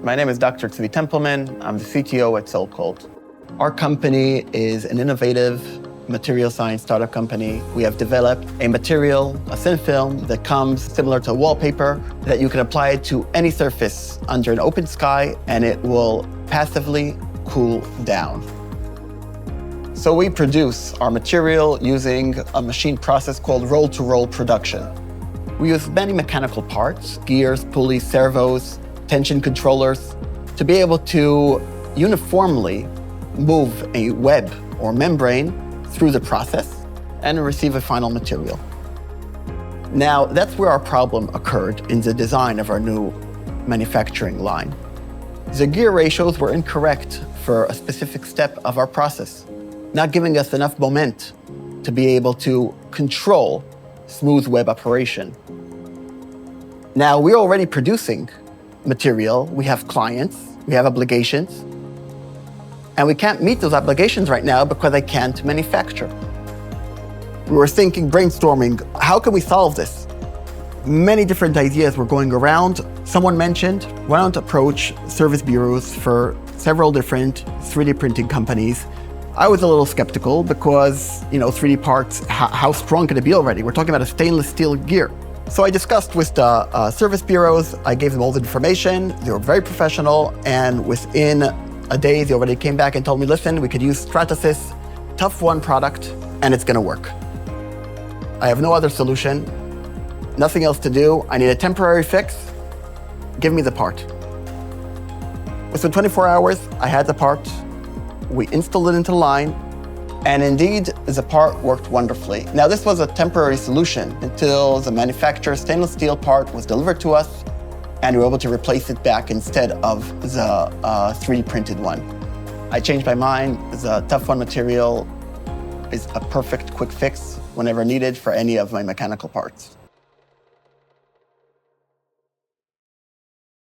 My name is Dr. Tzvi Tempelman. I'm the CTO at SolCold. Our company is an innovative material science startup company. We have developed a material, a thin film that comes similar to wallpaper that you can apply it to any surface under an open sky and it will passively cool down. So we produce our material using a machine process called roll-to-roll production. We use many mechanical parts, gears, pulleys, servos, tension controllers, to be able to uniformly move a web or membrane through the process and receive a final material. Now, that's where our problem occurred in the design of our new manufacturing line. The gear ratios were incorrect for a specific step of our process, not giving us enough moment to be able to control smooth web operation. Now, we're already producing material. We have clients, we have obligations, and we can't meet those obligations right now because I can't manufacture. We were thinking, brainstorming, how can we solve this? Many different ideas were going around. Someone mentioned, why don't approach service bureaus for several different 3D printing companies. I was a little skeptical because, 3D parts, how strong can it be already? We're talking about a stainless steel gear. So I discussed with the service bureaus. I gave them all the information. They were very professional, and within a day, they already came back and told me, listen, we could use Stratasys ToughONE product, and it's gonna work. I have no other solution, nothing else to do. I need a temporary fix. Give me the part. Within 24 hours, I had the part. We installed it into the line, and indeed, the part worked wonderfully. Now, this was a temporary solution until the manufacturer's stainless steel part was delivered to us, and we were able to replace it back instead of the 3D printed one. I changed my mind. The ToughONE material is a perfect quick fix whenever needed for any of my mechanical parts.